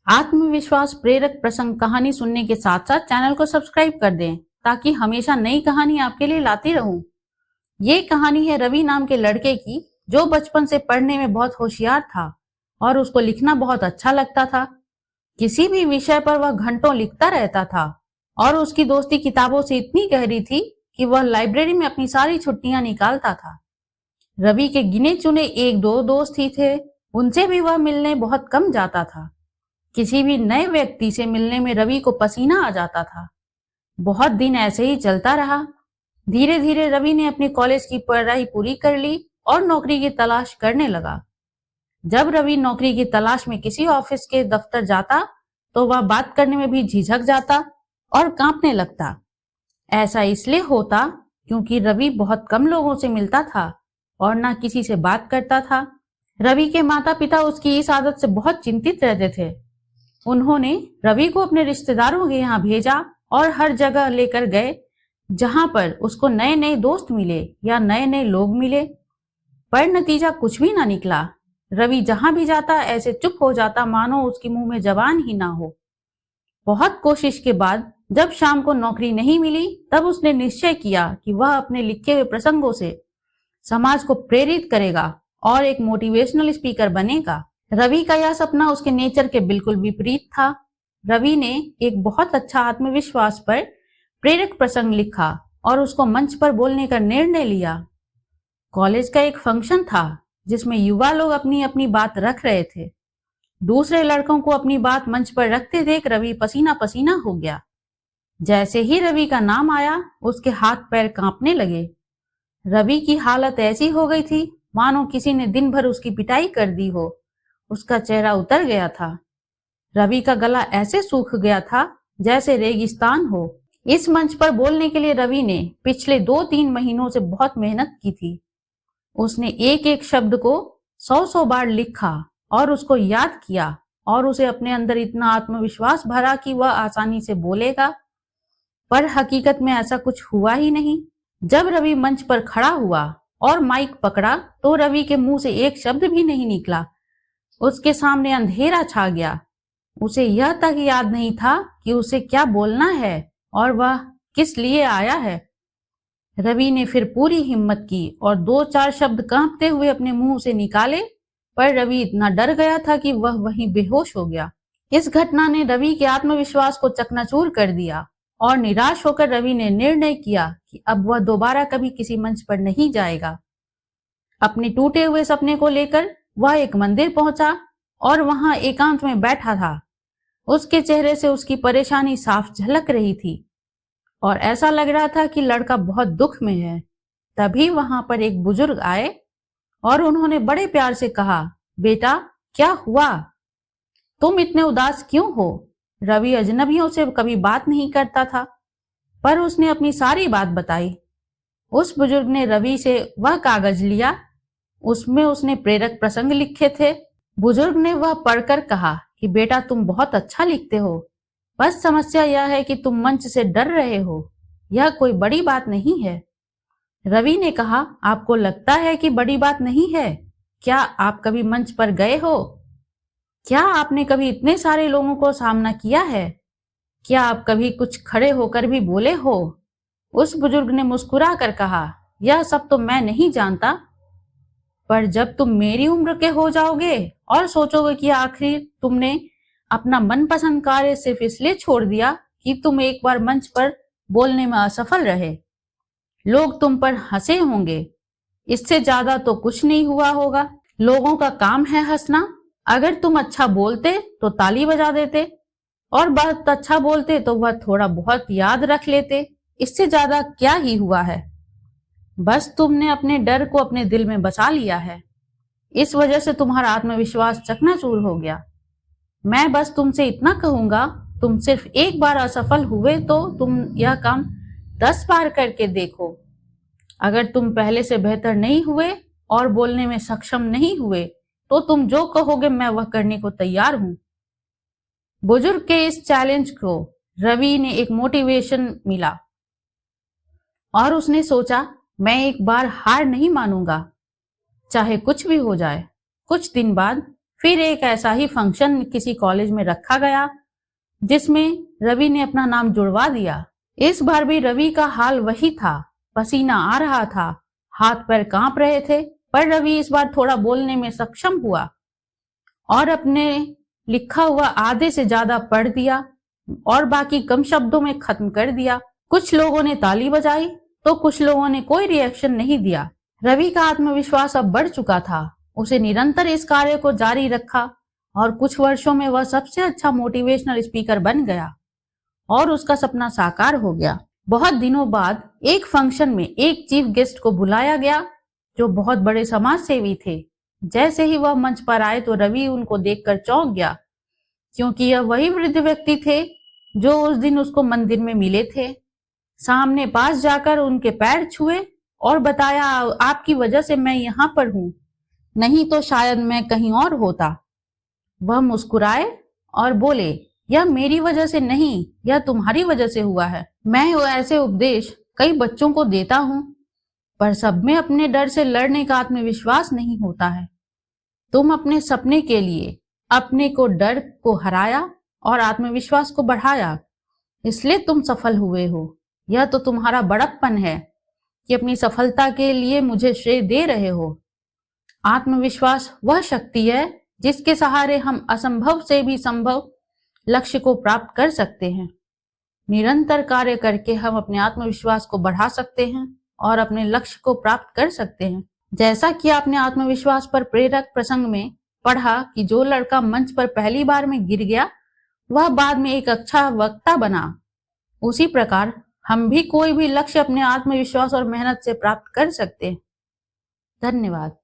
आत्मविश्वास प्रेरक प्रसंग कहानी सुनने के साथ साथ चैनल को सब्सक्राइब कर दें ताकि हमेशा नई कहानी आपके लिए लाती रहूं। ये कहानी है रवि नाम के लड़के की, जो बचपन से पढ़ने में बहुत होशियार था और उसको लिखना बहुत अच्छा लगता था। किसी भी विषय पर वह घंटों लिखता रहता था और उसकी दोस्ती किताबों से इतनी गहरी थी कि वह लाइब्रेरी में अपनी सारी छुट्टियां निकालता था। रवि के गिने चुने एक दो दोस्त ही थे, उनसे भी वह मिलने बहुत कम जाता था। किसी भी नए व्यक्ति से मिलने में रवि को पसीना आ जाता था। बहुत दिन ऐसे ही चलता रहा। धीरे धीरे रवि ने अपनी कॉलेज की पढ़ाई पूरी कर ली और नौकरी की तलाश करने लगा। जब रवि नौकरी की तलाश में किसी ऑफिस के दफ्तर जाता तो वह बात करने में भी झिझक जाता और कांपने लगता। ऐसा इसलिए होता क्योंकि रवि बहुत कम लोगों से मिलता था और ना किसी से बात करता था। रवि के माता पिता उसकी इस आदत से बहुत चिंतित रहते थे। उन्होंने रवि को अपने रिश्तेदारों के यहाँ भेजा और हर जगह लेकर गए जहां पर उसको नए नए दोस्त मिले या नए नए लोग मिले, पर नतीजा कुछ भी ना निकला। रवि जहां भी जाता ऐसे चुप हो जाता मानो उसके मुंह में जबान ही ना हो। बहुत कोशिश के बाद जब शाम को नौकरी नहीं मिली तब उसने निश्चय किया कि वह अपने लिखे हुए प्रसंगों से समाज को प्रेरित करेगा और एक मोटिवेशनल स्पीकर बनेगा। रवि का यह सपना उसके नेचर के बिल्कुल विपरीत था। रवि ने एक बहुत अच्छा आत्मविश्वास पर प्रेरक प्रसंग लिखा और उसको मंच पर बोलने का निर्णय लिया। कॉलेज का एक फंक्शन था जिसमें युवा लोग अपनी अपनी बात रख रहे थे। दूसरे लड़कों को अपनी बात मंच पर रखते देख रवि पसीना पसीना हो गया। जैसे ही रवि का नाम आया उसके हाथ पैर कांपने लगे। रवि की हालत ऐसी हो गई थी मानो किसी ने दिन भर उसकी पिटाई कर दी हो। उसका चेहरा उतर गया था। रवि का गला ऐसे सूख गया था जैसे रेगिस्तान हो। इस मंच पर बोलने के लिए रवि ने पिछले 2-3 महीनों से बहुत मेहनत की थी। उसने एक एक शब्द को 100 बार लिखा और उसको याद किया और उसे अपने अंदर इतना आत्मविश्वास भरा कि वह आसानी से बोलेगा। पर हकीकत में ऐसा कुछ हुआ ही नहीं। जब रवि मंच पर खड़ा हुआ और माइक पकड़ा तो रवि के मुंह से एक शब्द भी नहीं निकला। उसके सामने अंधेरा छा गया। उसे यह तक याद नहीं था कि उसे क्या बोलना है और वह किस लिए आया है। रवि ने फिर पूरी हिम्मत की और 2-4 शब्द कांपते हुए अपने मुंह से निकाले, पर रवि इतना डर गया था कि वह वहीं बेहोश हो गया। इस घटना ने रवि के आत्मविश्वास को चकनाचूर कर दिया और निराश होकर रवि ने निर्णय किया कि अब वह दोबारा कभी किसी मंच पर नहीं जाएगा। अपने टूटे हुए सपने को लेकर वह एक मंदिर पहुंचा और वहां एकांत में बैठा था। उसके चेहरे से उसकी परेशानी साफ झलक रही थी और ऐसा लग रहा था कि लड़का बहुत दुख में है। तभी वहां पर एक बुजुर्ग आए और उन्होंने बड़े प्यार से कहा, बेटा क्या हुआ, तुम इतने उदास क्यों हो। रवि अजनबियों से कभी बात नहीं करता था, पर उसने अपनी सारी बात बताई। उस बुजुर्ग ने रवि से वह कागज लिया, उसमें उसने प्रेरक प्रसंग लिखे थे। बुजुर्ग ने वह पढ़कर कहा कि बेटा तुम बहुत अच्छा लिखते हो, बस समस्या यह है कि तुम मंच से डर रहे हो। यह कोई बड़ी बात नहीं है। रवि ने कहा, आपको लगता है कि बड़ी बात नहीं है? क्या आप कभी मंच पर गए हो? क्या आपने कभी इतने सारे लोगों को सामना किया है? क्या आप कभी कुछ खड़े होकर भी बोले हो? उस बुजुर्ग ने मुस्कुरा कर कहा, यह सब तो मैं नहीं जानता, पर जब तुम मेरी उम्र के हो जाओगे और सोचोगे कि आखिर तुमने अपना मनपसंद कार्य सिर्फ इसलिए छोड़ दिया कि तुम एक बार मंच पर बोलने में असफल रहे, लोग तुम पर हंसे होंगे। इससे ज्यादा तो कुछ नहीं हुआ होगा। लोगों का काम है हंसना। अगर तुम अच्छा बोलते तो ताली बजा देते और बहुत अच्छा बोलते तो वह थोड़ा बहुत याद रख लेते। इससे ज्यादा क्या ही हुआ है। बस तुमने अपने डर को अपने दिल में बसा लिया है। इस वजह से तुम्हारा आत्मविश्वास चकनाचूर हो गया। मैं बस तुमसे इतना कहूंगा, तुम सिर्फ एक बार असफल हुए तो तुम यह काम 10 बार करके देखो। अगर तुम पहले से बेहतर नहीं हुए और बोलने में सक्षम नहीं हुए तो तुम जो कहोगे मैं वह करने को तैयार हूं। बुजुर्ग के इस चैलेंज को रवि ने एक मोटिवेशन मिला और उसने सोचा, मैं एक बार हार नहीं मानूंगा, चाहे कुछ भी हो जाए। कुछ दिन बाद फिर एक ऐसा ही फंक्शन किसी कॉलेज में रखा गया जिसमें रवि ने अपना नाम जुड़वा दिया। इस बार भी रवि का हाल वही था, पसीना आ रहा था, हाथ पैर कांप रहे थे, पर रवि इस बार थोड़ा बोलने में सक्षम हुआ और अपने लिखा हुआ आधे से ज्यादा पढ़ दिया और बाकी कम शब्दों में खत्म कर दिया। कुछ लोगों ने ताली बजाई तो कुछ लोगों ने कोई रिएक्शन नहीं दिया। रवि का आत्मविश्वास अब बढ़ चुका था। उसे निरंतर इस कार्य को जारी रखा और कुछ वर्षों में वह सबसे अच्छा मोटिवेशनल स्पीकर बन गया और उसका सपना साकार हो गया। बहुत दिनों बाद एक फंक्शन में एक चीफ गेस्ट को बुलाया गया जो बहुत बड़े समाज सेवी थे। जैसे ही वह मंच पर आए तो रवि उनको देखकर चौंक गया, क्योंकि यह वही वृद्ध व्यक्ति थे जो उस दिन उसको मंदिर में मिले थे। सामने पास जाकर उनके पैर छुए और बताया, आपकी वजह से मैं यहाँ पर हूँ, नहीं तो शायद मैं कहीं और होता। वह मुस्कुराए और बोले, यह मेरी वजह से नहीं, यह तुम्हारी वजह से हुआ है। मैं ऐसे उपदेश कई बच्चों को देता हूँ, पर सब में अपने डर से लड़ने का आत्मविश्वास नहीं होता है। तुम अपने सपने के लिए अपने को डर को हराया और आत्मविश्वास को बढ़ाया, इसलिए तुम सफल हुए हो। यह तो तुम्हारा बड़प्पन है कि अपनी सफलता के लिए मुझे श्रेय दे रहे हो। आत्मविश्वास वह शक्ति है जिसके सहारे हम असंभव से भी संभव लक्ष्य को प्राप्त कर सकते हैं। निरंतर कार्य करके हम अपने आत्मविश्वास को बढ़ा सकते हैं और अपने लक्ष्य को प्राप्त कर सकते हैं। जैसा कि आपने आत्मविश्वास पर प्रेरक प्रसंग में पढ़ा कि जो लड़का मंच पर पहली बार में गिर गया वह बाद में एक अच्छा वक्ता बना, उसी प्रकार हम भी कोई भी लक्ष्य अपने आत्मविश्वास और मेहनत से प्राप्त कर सकते हैं। धन्यवाद।